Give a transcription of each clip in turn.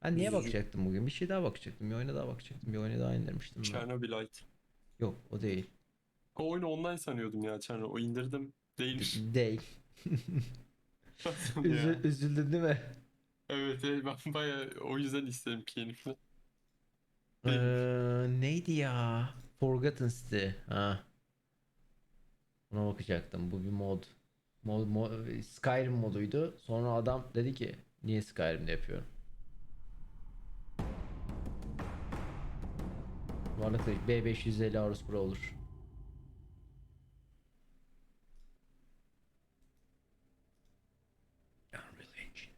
Ben niye Üzücü. bakacaktım bugün? Bir şey daha bakacaktım. Bir oyuna daha bakacaktım. Bir oyuna daha indirmiştim ben. Chernobylite. Yok, o değil. O oyunu online sanıyordum ya Chernobyl. O indirdim. Değilmiş. Değil. Nasıl ya? Üzüldün değil mi? Evet, evet, ben baya o yüzden istedim ki yeni falan. Değilmiş. Neydi ya? Forgotten City. Ha, buna bakacaktım. Bu bir mod. Skyrim moduydu. Sonra adam dedi ki niye Skyrim'de yapıyorum? Varlıklı B550 Aorus Pro olur. Unreal Engine.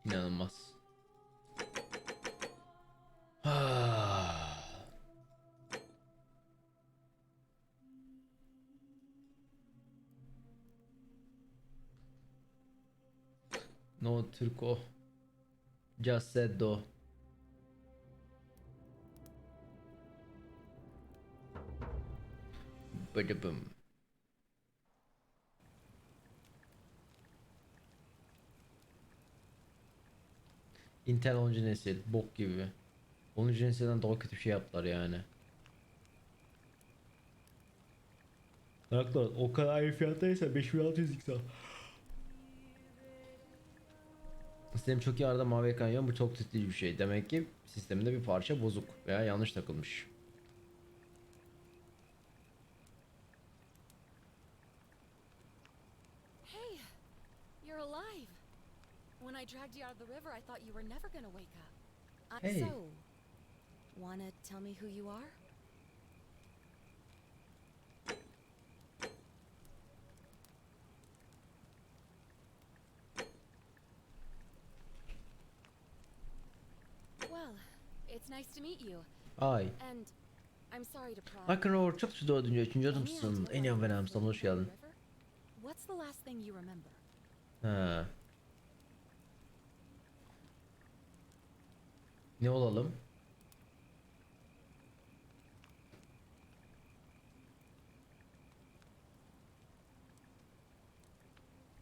İnanılmaz. No Turco. Just said do. Bıdıbım. Intel 10. nesil. Bok gibi. 10. nesilden daha kötü bir şey yaptılar yani. Haklı. O kadar iyi fiyattaysa 5600 x al. Sistem çok iyi, arada mavi ekran yanıyor. Bu çok titiz bir şey. Demek ki sisteminde bir parça bozuk veya yanlış takılmış. Hey, you're alive. When I dragged you out of the river, I thought you were never gonna wake up. Hey. So, wanna tell me who you are? Well, it's nice to meet you. Ay. And I'm sorry to pry. Rock'n'Roll çok şu 4. Any adımsın. idea En iyi why benim you're sana hoş floating down geldin. the river? What's the last thing you remember? Ha. Ne olalım?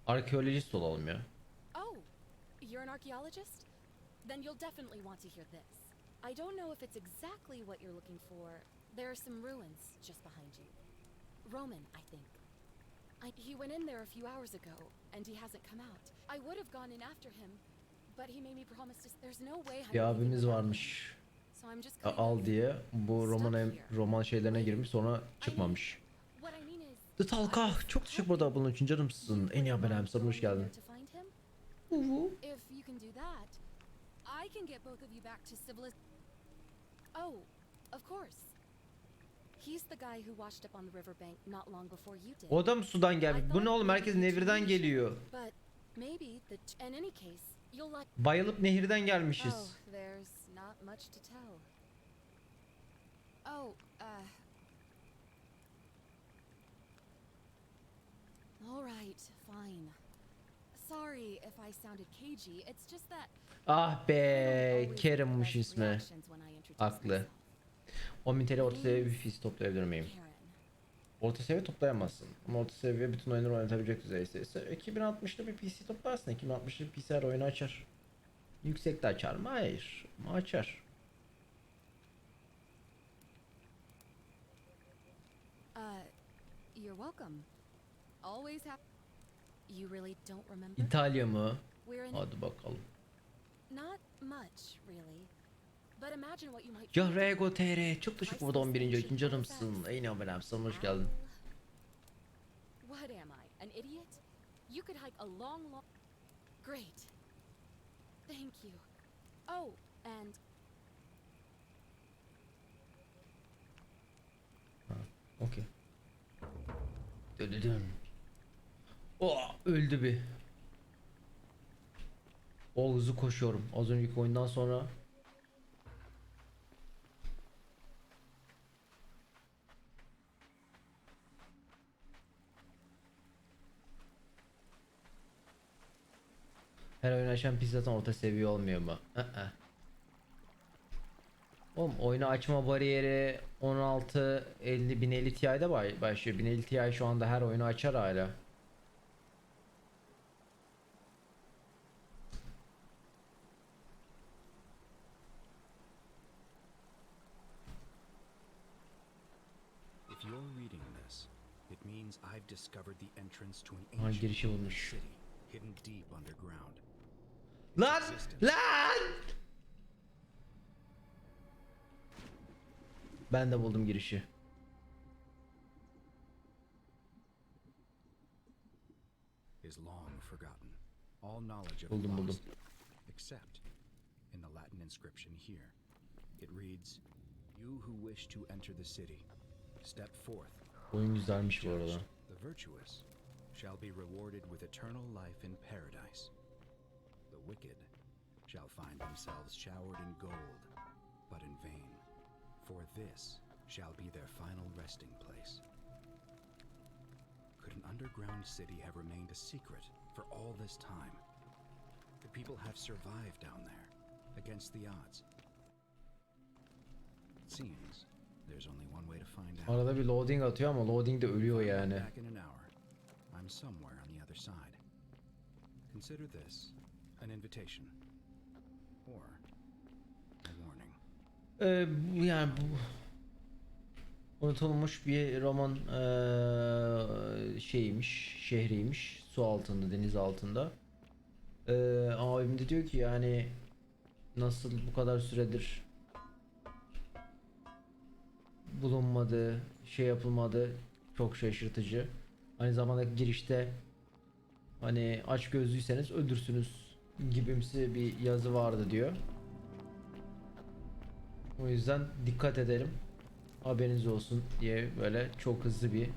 Arkeolojist olalım ya. Oh, you're an archaeologist? Then you'll definitely want to hear this. I don't know if it's exactly what you're looking for. There are some ruins just behind you. Roman, I think. He went in there a few hours ago, and he hasn't come out. I would have gone in after him, but he made me promise to. There's no way I'm Bir leaving abimiz without him. varmış. So I'm just kind Al of diye bu stuck roman here. roman şeylerine Waiting. girmiş sonra I mean, çıkmamış. what I mean is, The I Talka was çok teşekkür ederim. hoping Bunun 3. you adımsın. En iyi wouldn't benim mind sana hoş going in geldin. there to find him. Uhu. If you can do that, I can get both of you back to civilization. Oh, of course. He's the guy who washed up on the riverbank not long before you did. O da mı sudan I gelmiş? Bu ne thought oğlum? maybe Herkes you two Nevir'den knew each geliyor. other, but maybe in any case, you'll like. Bayılıp nehirden Oh, gelmişiz. there's not much to tell. Oh, all right, fine. Sorry if I sounded cagey. It's just that Ah I be, don't always get the Kerem'miş best ismi. reactions when I introduce Haklı. myself. 10.000 TL orta My seviye bir name's fiş toplayabilir miyim? Karen. Orta seviye toplayamazsın. Ama orta seviye bütün oyunları oynatabilecek düzeyse ise 2060'lı bir PC toplarsın. 2060'lı bir PC her oyunu açar. Yüksekte açar mı? Hayır. Ama açar. You're welcome. Always have. You really don't remember? İtalya mı? We're in Hadi bakalım. not much, really. But imagine what you might Ya find. Rego TR çok teşekkür ederim 11. ikinci adımsın. Ey ne haber sana hoş geldin. What am I? An idiot? You could hike a long. Great. Thank you. Oh, and Okey. Dödüdün. Oh, öldü bir. O hızlı koşuyorum. Az önceki oyundan sonra her oyun açan pis zaten orta seviye olmuyor mu? Oğlum oyunu açma bariyeri 1650 1050 Ti'de başlıyor. 1050 Ti şu anda her oyunu açar hala. If you're reading this, it means I've discovered the entrance to an Ha, ancient girişi bulmuş. city hidden deep underground. Lan! Lan! Ben de buldum girişi. Is long forgotten. All knowledge of it Buldum. lost, except in the Latin inscription here. It reads, "You who wish to enter the city, step forth. Oyun güzelmiş bu arada. The virtuous shall be rewarded with eternal life in paradise. The wicked shall find themselves showered in gold, but in vain, for this shall be their final resting place." Could an underground city have remained a secret for all this time? The people have survived down there, against the odds. It seems there's only one way to find out. Arada bir loading atıyor ama loading de ölüyor Find me yani. back in an hour. I'm somewhere on the other side. Consider this an invitation or a warning. Yani bu unutulmuş bir roman şeymiş, şehriymiş. Su altında, deniz altında. Abim de diyor ki yani nasıl bu kadar süredir bulunmadı, şey yapılmadı, çok şaşırtıcı. Aynı zamanda girişte hani aç gözlüyseniz öldürsünüz gibimsi bir yazı vardı diyor. O yüzden dikkat edelim. Haberiniz olsun diye böyle çok hızlı bir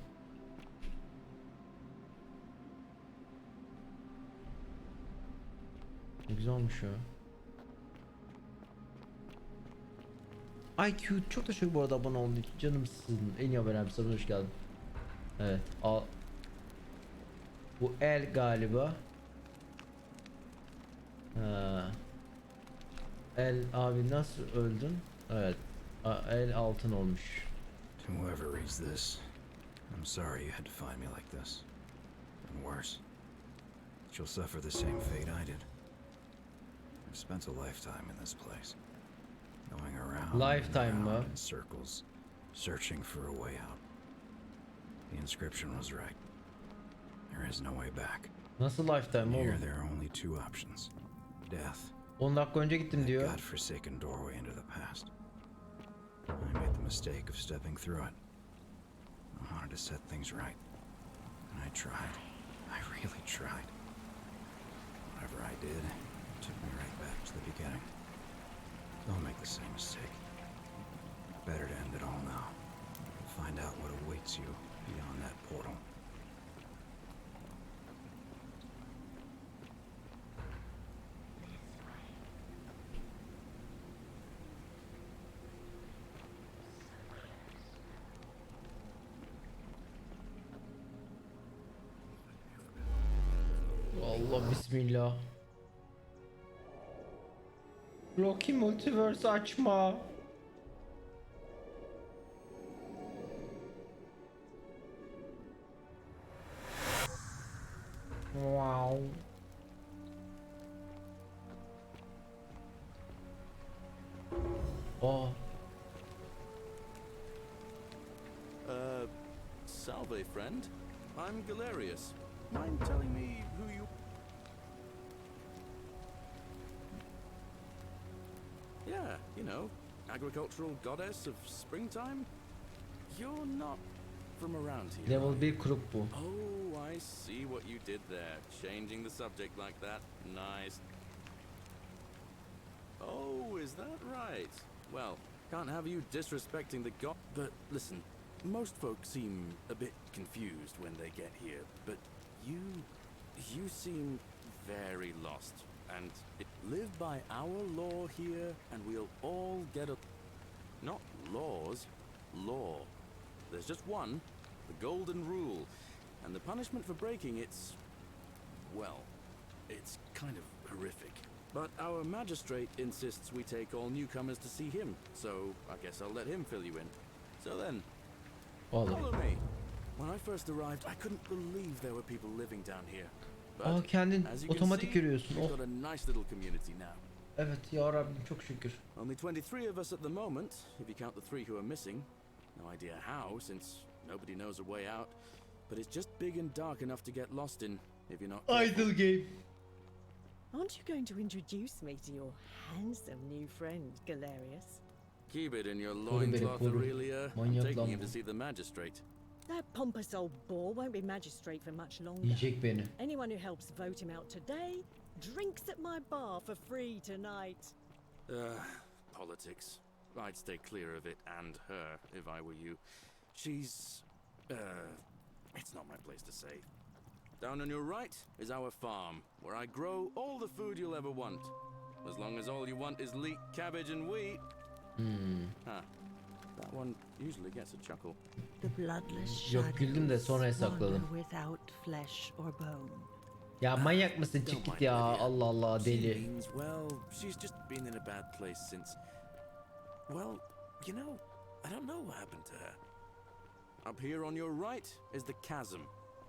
ne güzel olmuş ya. IQ çok teşekkür bu arada abone olduğun için canımsın. En iyi haber abi sana hoş geldin. Evet al. Bu El galiba. Ha. El abi nasıl öldün? Evet. El altın olmuş. To whoever reads this, I'm sorry you had to find me like this. And worse, you'll suffer the same fate I did. I've spent a lifetime in this place, going around Lifetime and mı? around in circles, searching for a way out. The inscription was right. There is no way back. Nasıl lifetime Here oğlum? there are only two options: death, 10 dakika önce gittim that diyor. godforsaken doorway into the past. I made the mistake of stepping through it. I wanted to set things right. And I tried. I really tried. Whatever I did, it took me right back to the beginning. Don't make the same mistake. Better to end it all now. And find out what awaits you beyond that portal. Allah bismillah. Rocky Multiverse açma. Wow. Oh. Salve, friend. I'm Galerius. Mind telling me who you... Yeah, you know, agricultural goddess of springtime? You're not from around here, Level are you? 1 krup bu. Oh, I see what you did there. Changing the subject like that. Nice. Oh, is that right? Well, can't have you disrespecting the god. But listen, most folks seem a bit confused when they get here, but you seem very lost. And live by our law here, and we'll all get a... Not laws, law. There's just one, the golden rule. And the punishment for breaking it's... well, it's kind of horrific. But our magistrate insists we take all newcomers to see him, so I guess I'll let him fill you in. So then, Olur. follow me. When I first arrived, I couldn't believe there were people living down here. But Aa, kendin as you can otomatik see, görüyorsun. we've Oh. got a nice little community now. Evet ya Rabbim, çok şükür. Only 23 of us at the moment, if you count the 3 who are missing. No idea how, since nobody knows a way out. But it's just big and dark enough to get lost in if you're not careful. Idle game. Aren't you going to introduce me to your handsome new friend, Galerius? Keep it in your Koru beni, loincloth, koru. Aurelia. I'm Manyak taking lan him bu. to see the magistrate. That pompous old bore won't be magistrate for much longer. Yiyecek beni. Anyone who helps vote him out today drinks at my bar for free tonight. Politics. I'd stay clear of it and her if I were you. She's, it's not my place to say. Down on your right is our farm, where I grow all the food you'll ever want. As long as all you want is leek, cabbage, and wheat. Huh. That one usually gets a chuckle. The bloodless Yok, güldüm de sonra shadows hesapladım. wander without flesh or bone. Ya manyak mısın? Çık Don't git mind ya. Lydia. Allah Allah, She deli. means well. She's just been in a bad place since. Well, you know, I don't know what happened to her. Up here on your right is the chasm.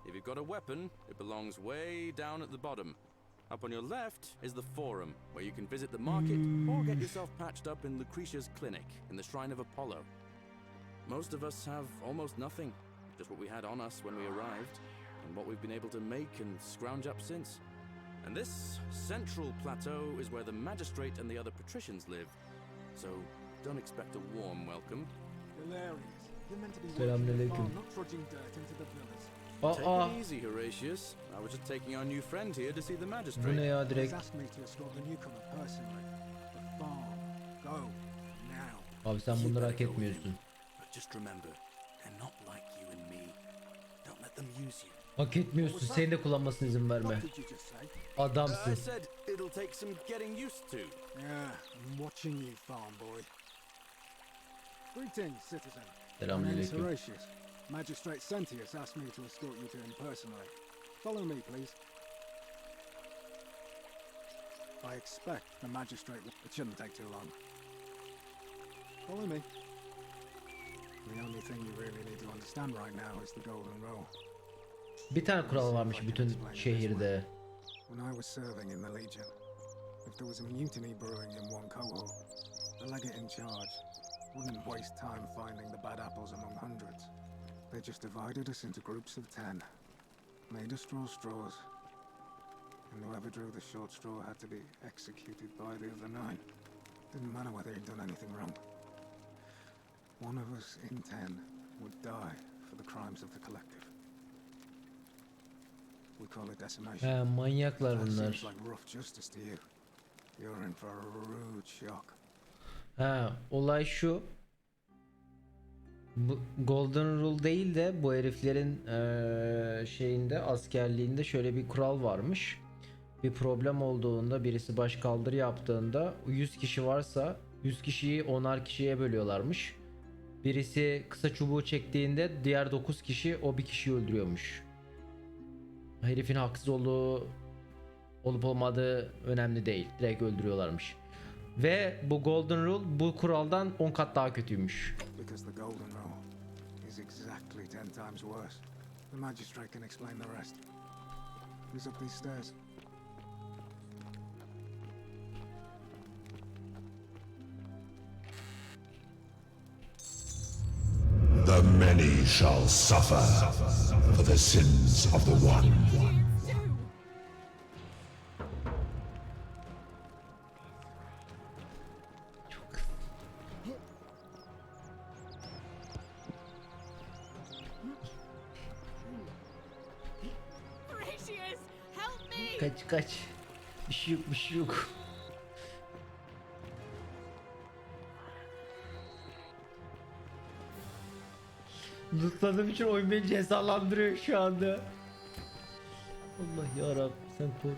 If you've got a weapon, it belongs way down at the bottom. Up on your left is the forum, where you can visit the market or get yourself patched up in Lucretia's clinic in the Shrine of Apollo. Most of us have almost nothing, just what we had on us when we arrived, and what we've been able to make and scrounge up since. And this central plateau is where the magistrate and the other patricians live, so don't expect a warm welcome. Hilarious. You're meant to be Selamünaleyküm. working the farm, not trudging dirt into the villas. Take Aa, it easy, Horatius. I was just taking our new friend here to see the bu ne magistrate. ya He's direkt? asked me to escort the newcomer personally. The farm. Go. Now. Abi sen You bunları better hak go with him. etmiyorsun. But just remember, they're not like you and me. Don't let them use you. Hak etmiyorsun. Seni de kullanmasına izin verme. What did you just say? Adamsın. I said it'll take some getting used to. Yeah, I'm watching you, farm boy. Greetings, citizen. My name's Selamünaleyküm. Horatius. Magistrate Sentius asked me to escort you to him personally. Follow me, please. I expect the magistrate... It shouldn't take too long. Follow me. The only thing you really need to understand right now is the golden rule. Bir tane kural varmış bütün şehirde. When I was serving in the Legion, if there was a mutiny brewing in one cohort, the legate in charge wouldn't waste time finding the bad apples among hundreds. They just divided us into groups of 10, made us draw straws, and whoever drew the short straw had to be executed by the other 9. Didn't matter whether he'd done anything wrong. One of us in 10 would die for the crimes of the collective. We call it decimation. He, manyaklar That bunlar. seems like rough justice to you. You're in for a rude shock. Ha, olay şu. Bu Golden Rule değil de bu heriflerin şeyinde, askerliğinde şöyle bir kural varmış. Bir problem olduğunda, birisi başkaldırı yaptığında 100 kişi varsa 100 kişiyi 10'ar kişiye bölüyorlarmış. Birisi kısa çubuğu çektiğinde diğer 9 kişi o bir kişiyi öldürüyormuş. Herifin haksız olduğu olup olmadığı önemli değil. Direkt öldürüyorlarmış. Ve bu Golden Rule bu kuraldan 10 kat daha kötüymüş. Because the golden rule is exactly 10 times worse. The magistrate can explain the rest. Who's up these stairs? The many shall suffer for the sins of the one. Horatius, help me! Kaç kaç. Bir şey yok, bir şey yok. Lootladığım için oyun beni cezalandırıyor şu anda. Allah yarabbim, sen koru.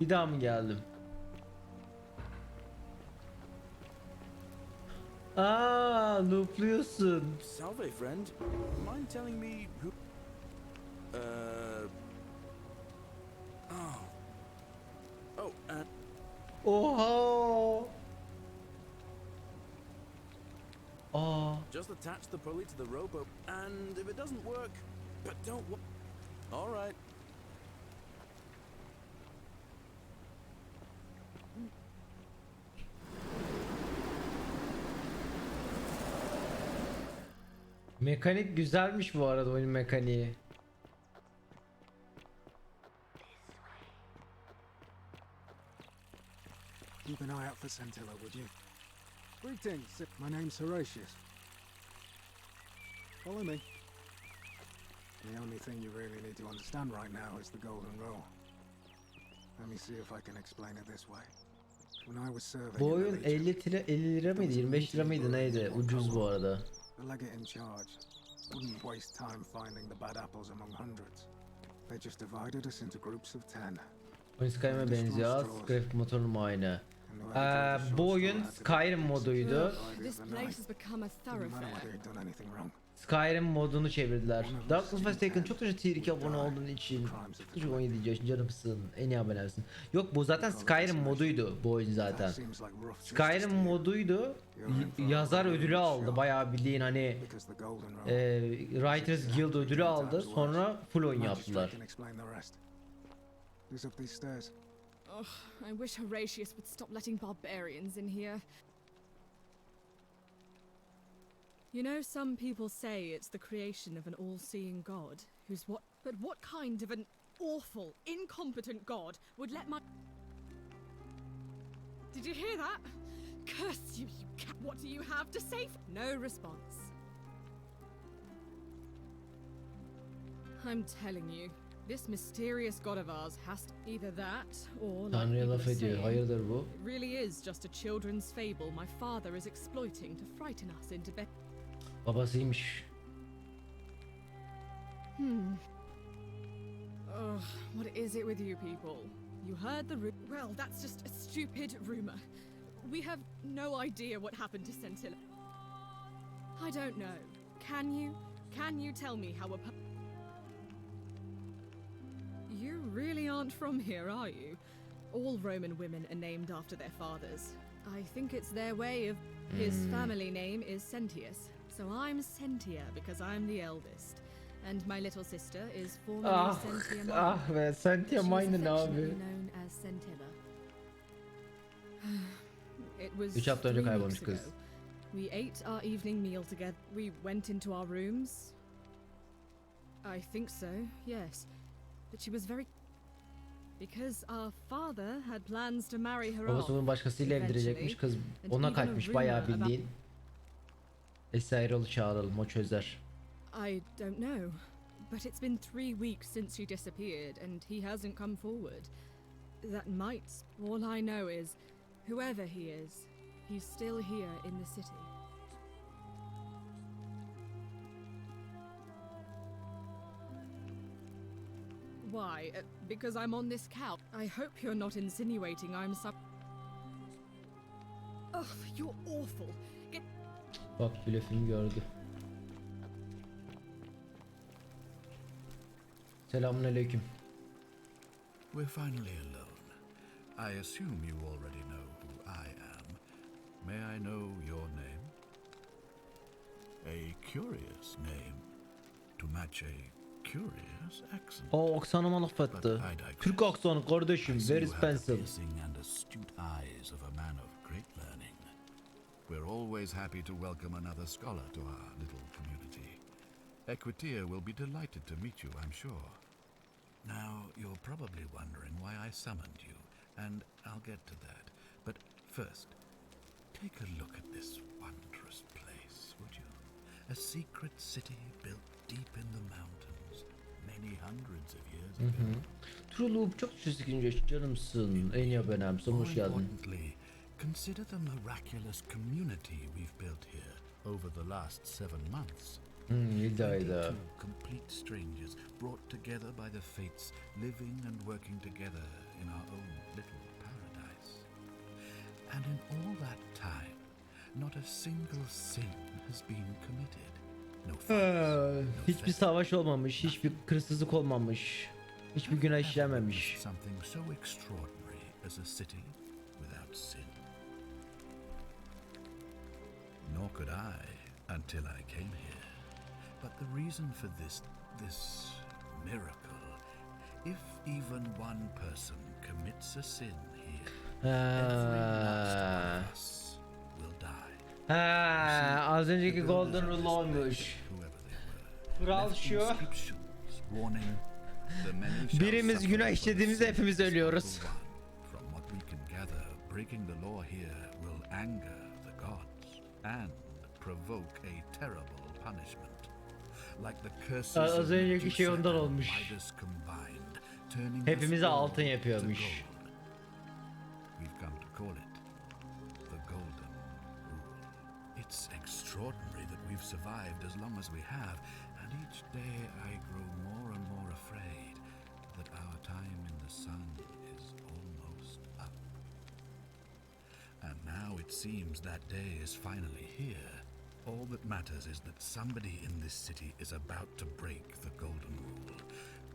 Bir daha mı geldim? Aa, loopluyorsun. Salve, friend. Mind telling me who? Oh. Oh, Oha. Aa. just attach the pulley to the rope, and if it doesn't work, but don't. All right. Mekanik güzelmiş bu arada, oyun mekaniği. Keep an eye out for Scintilla, would you? Greetings, my name's Horatius. Follow me. The only thing you really need to understand right now is the golden rule. Let me see if I can explain it this way. When I was serving Bu in the oyun Legion, 50 lira mıydı, 25 lira mıydı neydi? Ucuz bu arada. the legate in charge wouldn't waste time finding the bad apples among hundreds. They just divided us into groups of 10. Oyun Skyrim'e benziyor. Az grafik motorunun aynı. And whoever drew the Bu short oyun straw had to Skyrim be moduydu. executed This by the place night. has become a Didn't matter whether thoroughfare. he'd done anything wrong. Skyrim modunu çevirdiler. Darkness Has Taken çok teşekkür ederim abone olduğun için. Çok 17 yaşın canımsın. En iyi abonesin. Yok, bu zaten Skyrim moduydu bu oyun zaten. Seems like rough justice Skyrim to you. moduydu. Yazar ödülü aldı. Bayağı bildiğin hani Because the golden rule. Writers Guild ödülü aldı. Sonra full oyun Magistrate yaptılar. can explain the rest. Who's up these stairs? Ugh, I wish Horatius would stop letting barbarians in here. You know, some people say it's the creation of an all-seeing god, who's what? But what kind of an awful, incompetent god would let my... Did you hear that? Curse you, you cat! What do you have to say? No response. I'm telling you, this mysterious god of ours has to... Either that, or like Tanrı'ya people laf are ediyor. saying, Hayırdır bu? it really is just a children's fable my father is exploiting to frighten us into bed. Babasıymış. Ugh, what is it with you people? You heard the well, that's just a stupid rumor. We have no idea what happened to Scintilla. I don't know. Can you tell me how a You really aren't from here, are you? All Roman women are named after their fathers. I think it's their way of... His family name is Sentius, so I'm Sentia because I'm the eldest. And my little sister is formerly Sentia Minor. Ah be, Sentia Minor ne abi? Known as Scintilla. It was 3 hafta önce 3 kaybolmuş weeks kız. ago. We ate our evening meal together. We went into our rooms. I think so, yes. But she was very... Because our father had plans to marry her Babası off. bunu başkasıyla evlendirecekmiş. Kız ona kaçmış bayağı bildiğin. Esra Erol'u çağıralım, o çözer. I don't know. But it's been 3 weeks since she disappeared and he hasn't come forward. That might... All I know is, whoever he is, he's still here in the city. Why? Because I'm on this couch. I hope you're not insinuating I'm some... Ugh, you're awful. Get... Bak, blöfümü gördü. Selamünaleyküm. We're finally alone. I assume you already know who I am. May I know your name? A curious name to match a curious accent. Aa, aksanıma laf etti. Türk aksanı kardeşim, very expensive. Piercing and astute eyes of a man of great learning. We're always happy to welcome another scholar to our little community. Equitia will be delighted to meet you, I'm sure. Now, you're probably wondering why I summoned you, and I'll get to that. But first, take a look at this wondrous place, would you? A secret city built deep in the mountains, many hundreds of years ago. Trulup çok teşekkür canımsın. En iyi abonem. Son More hoş geldin. importantly, consider the miraculous community we've built here over the last 7 months. Hidayda. 22 complete strangers brought together by the fates, living and working together in our own little paradise. And in all that time, not a single sin has been committed. No fights, no Hiçbir theft, savaş olmamış, hiçbir hırsızlık olmamış, hiçbir günah Never işlenmemiş. witnessed something so extraordinary as a city without sin. Nor could I until I came here. But the reason for this miracle, if even one person commits a sin here, every last one of us will die. Az önceki The Golden builders Rule oymuş. whoever they were, Kural left şu. inscriptions warning the many shall Birimiz suffer günah for the işlediğimizde sins hepimiz of the ölüyoruz. one. From what we can gather, breaking the law here will anger the gods and provoke a terrible punishment. Like the curses Az of önceki şey Medusa ondan and olmuş. Midas combined, turning us Hepimize all altın to yapıyormuş. gold. We've come to call it the Golden Rule. It's extraordinary that we've survived as long as we have, and each day I grow more and more afraid that our time in the sun is almost up. And now it seems that day is finally here. All that matters is that somebody in this city is about to break the Golden Rule.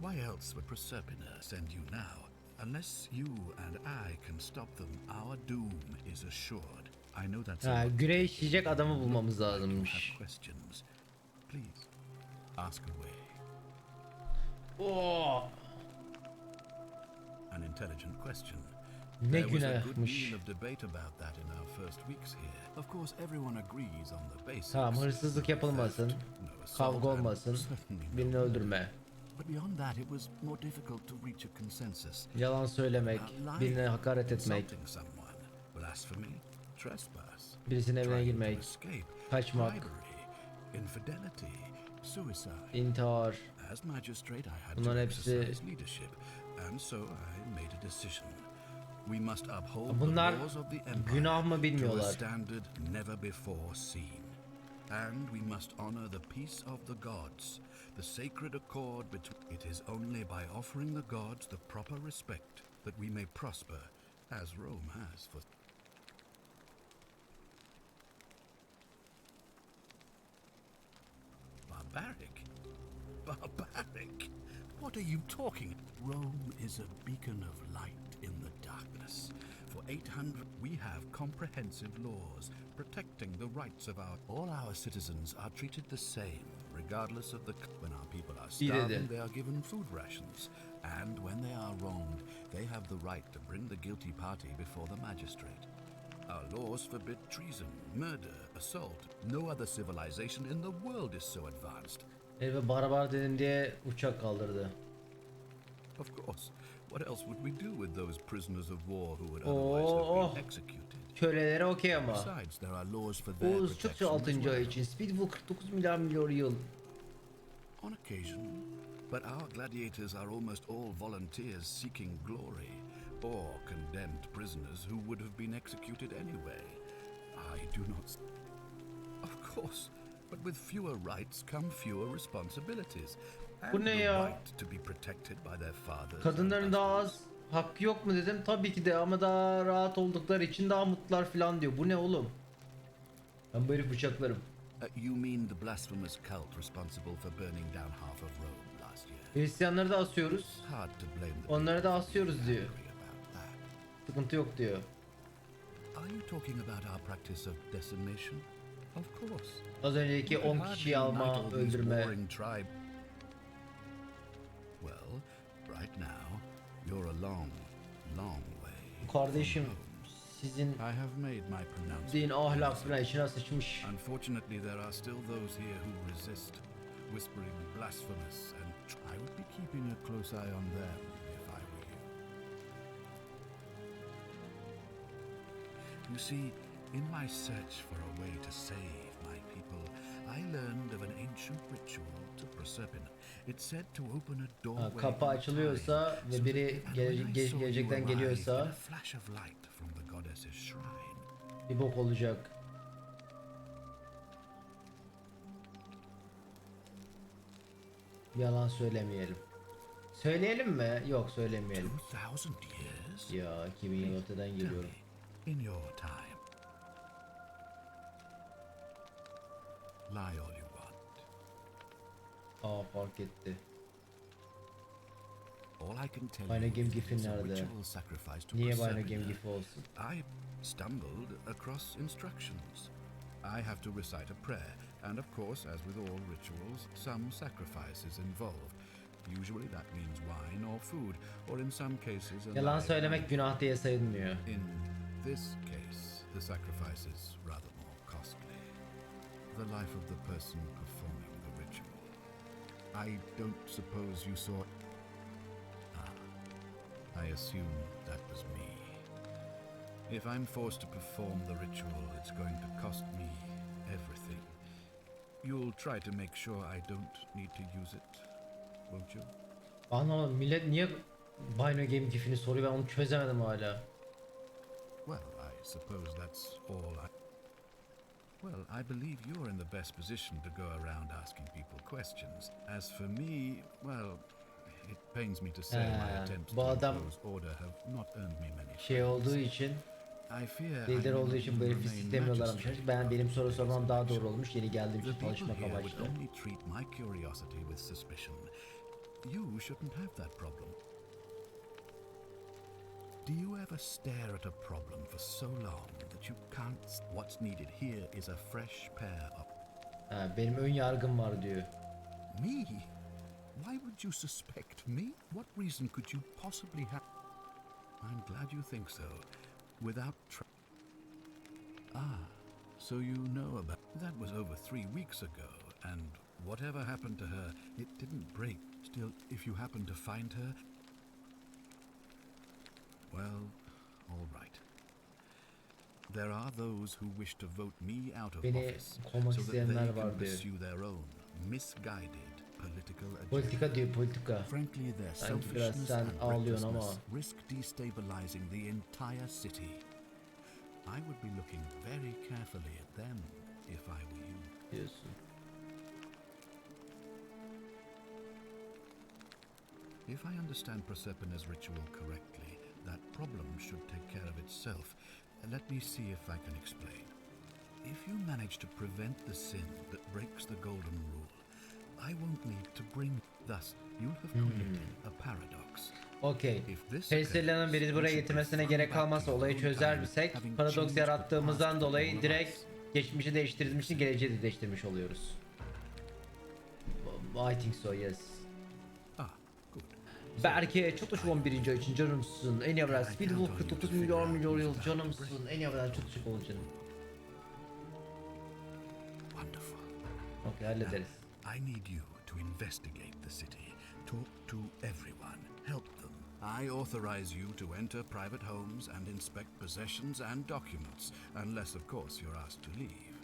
Why else would Proserpina send you now? Unless you and I can stop them, our doom is assured. I know that's a lot. Güney işleyecek adamı bulmamız Like you lazımmış. have questions. Please, ask away. Oo, An intelligent question. ne There was a good günahmış. deal of debate about that in our first weeks here. Of course, everyone agrees on the basics. Tamam, hırsızlık No yapılmasın, theft, no assault, kavga and olmasın, certainly no birini murder. öldürme, But beyond that, it was more difficult to reach a consensus. yalan söylemek, Lying, birine hakaret etmek, insulting someone, blasphemy, trespass, birisinin evine trying to girmek, escape, kaçmak, bribery, infidelity, suicide. intihar. As magistrate, I had Bunların to hepsi- exercise leadership, and so I made a decision. We must uphold Bunlar the laws of the empire günah mı to a bilmiyorlar. standard never before seen. And we must honor the peace of the gods, the sacred accord between. It is only by offering the gods the proper respect that we may prosper, as Rome has for. Barbaric? Barbaric? What are you talking? Rome is a beacon of light in the darkness. For 800, we have comprehensive laws protecting the rights of all our citizens are treated the same, regardless of the. When our people are starving, they are given food rations, and when they are wronged, they have the right to bring the guilty party before the magistrate. Our laws forbid treason, murder, assault. No other civilization in the world is so advanced. Herife barbar dedim diye uçak kaldırdı. Of course. What else would we do with those prisoners of war who would otherwise have been executed? Köleleri okey ama. Besides, there are laws for their Oğuz protection Türkçe as 6. well. ay için Speedful 49 milyar yıl. On occasion, but our gladiators are almost all volunteers seeking glory, or condemned prisoners who would have been executed anyway. I do not. Of course, but with fewer rights come fewer responsibilities. Bu And ne the ya? right to be protected by their fathers. Kadınların and daha husbands. az hakkı yok mu dedim. Tabii ki de ama daha rahat oldukları için daha mutlular falan diyor. Bu ne oğlum? Ben bu herif bıçaklarım. You mean the blasphemous cult responsible for burning down half of Rome last year? Hristiyanları da asıyoruz. It's hard to blame the Onları da people asıyoruz diyor. angry about that. Sıkıntı yok diyor. Are you talking about our practice of decimation? Of course. Az önceki We could 10 hardly kişiyi unite alma, all these öldürme. warring tribe. Well, right now, you're a long, long way. Kardeşim, from home. sizin I have made my pronouncement. din ahlak falan içine sıçmış. Unfortunately, there are still those here who resist, whispering blasphemous, and I would be keeping a close eye on them if I were you. You see, in my search for a way to save my people, I learned of an ancient ritual to Proserpina. It's said to open a doorway. Kapı in açılıyorsa time, ve so biri that- and when I saw you gelecekten arrive, in geliyorsa a flash of light from the goddess's shrine, bir bok olacak. Yalan söylemeyelim. Söyleyelim mi? Yok söylemeyelim. 2,000 years? Ya 2000 yıl öteden Tell geliyorum. me, in your time, lie all you want. Aa fark etti. All I can tell Bino you Game Gif'in is a nerede? ritual sacrifice to Niye Bino Persephone. Game Gif olsun? I stumbled across instructions. I have to recite a prayer, and of course, as with all rituals, some sacrifice is involved. Usually that means wine or food, or in some cases a Yalan live söylemek animal. günah diye sayılmıyor. In this case, the sacrifice is rather more costly. The life of the person performing the ritual. I don't suppose you saw... I assume that was me. If I'm forced to perform the ritual, it's going to cost me everything. You'll try to make sure I don't need to use it, won't you? Anlamadım, millet niye Bino Game Gif'ini soruyor, ben onu çözemedim hala. Well, I suppose that's all I... Well, I believe you're in the best position to go around asking people questions. As for me, well, it pains me to say my attempts bu to adam impose order have not earned me many Şey friends. olduğu için, I fear lider I may olduğu not için bu herifi remain istemiyorlarmış. magistrate Benim soru after sormam this daha doğru election. olmuş. Yeni geldiğim The için people çalışmak here would amaçlı. only treat my curiosity with suspicion. You shouldn't have that problem. Do you ever stare at a problem for so long that you can't... What's needed here is a fresh pair of... Ha, benim ön yargım var diyor. Me? Why would you suspect me? What reason could you possibly have? I'm glad you think so. Without so you know about... That was over 3 weeks ago, and whatever happened to her, it didn't break. Still, if you happen to find her... Well, all right. There are those who wish to vote me out of Beni office kovmak so that they isteyenler can var diyor. pursue their own misguided political agenda. Politika diyor, politika. Frankly, their Sanki biraz selfishness sen and ağlıyorsun ama. recklessness risk destabilizing the entire city. I would be looking very carefully at them if I were you. Diyorsun. If I understand Persephone's ritual correctly, that problem should take care of itself. Let me see if I can explain. If you manage to prevent the sin that breaks the golden rule, I won't need to bring... Thus, you'll have committed a paradox. Okey. If this Perisela'nın occurs, beni you buraya should getirmesine be gerek thrown back kalmazsa, to your olayı own çözer time, bisek, having paradoks changed the yarattığımızdan past dolayı for all of direkt us. geçmişi değiştirdiğimiz için geleceği de değiştirmiş oluyoruz. I think so, yes. Good. Berke çok teşekkür 11. ay için canımsın. En evvel Speedwolf 49 milyon yıl canımsın. En evvel çok teşekkür ol canım. Wonderful. Okey, hallederiz. I need you to investigate the city. Talk to everyone. Help them. I authorize you to enter private homes and inspect possessions and documents, unless, of course, you're asked to leave.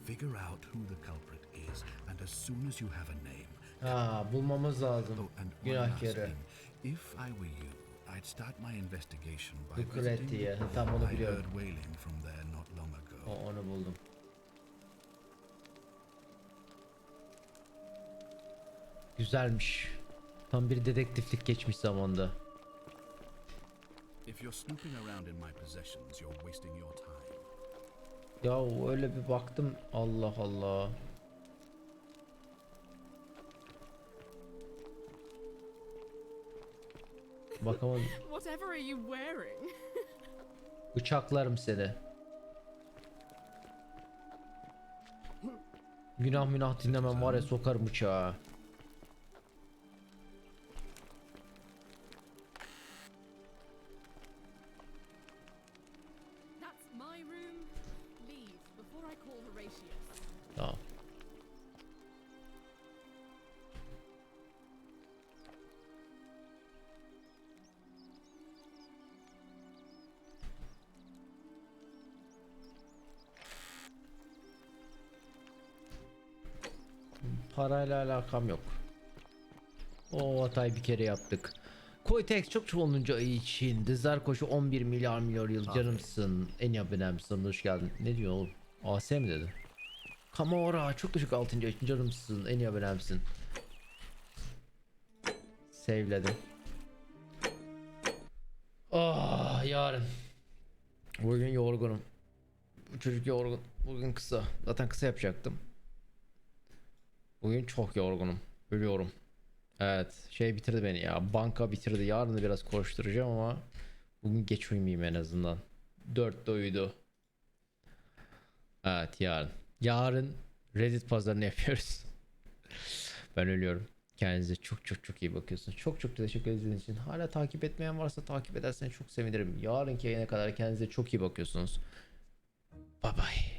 Figure out who the culprit is, and as soon as you have a name... Ha, bulmamız lazım. Oh, and one last Günahkarı. thing. If I were you, I'd start my investigation by Lucreti'ye. visiting... Tam onu I biliyorum. heard wailing from there not long ago. Onu buldum. Güzelmiş. Tam bir dedektiflik geçmiş zamanda. If you're snooping around in my possessions, you're wasting your time. Ya öyle bir baktım. Allah Allah. Bakamadım. Whatever are you wearing? Bıçaklarım seni. Günah dinlemem var ya, sokarım bıçağı. That's my room. Leave before I call Horatius. Tamam. Parayla alakam yok. O hatayı bir kere yaptık. Koytex çok çoğunluca ayı için. Dizler koşu 11 milyar yıl canımsın. En abonemsin, hoş geldin. Ne diyor oğlum? AS mi dedi? Kamora çok düşük 6. ayı için canımsın. En abonemsin. Save'ledim. Ah, yarın. Bugün yorgunum. Bu çocuk yorgun. Bugün kısa. Zaten kısa yapacaktım. Bugün çok yorgunum. Ölüyorum. Evet. Şey bitirdi beni ya. Banka bitirdi. Yarın da biraz koşturacağım ama bugün geç uyumayayım en azından. 4'te uyudu. Evet, yarın. Yarın Reddit pazarını yapıyoruz. Ben ölüyorum. Kendinize çok çok çok iyi bakıyorsunuz. Çok çok teşekkür ederiz için. Hala takip etmeyen varsa takip ederseniz çok sevinirim. Yarınki yayına kadar kendinize çok iyi bakıyorsunuz. Bye bye.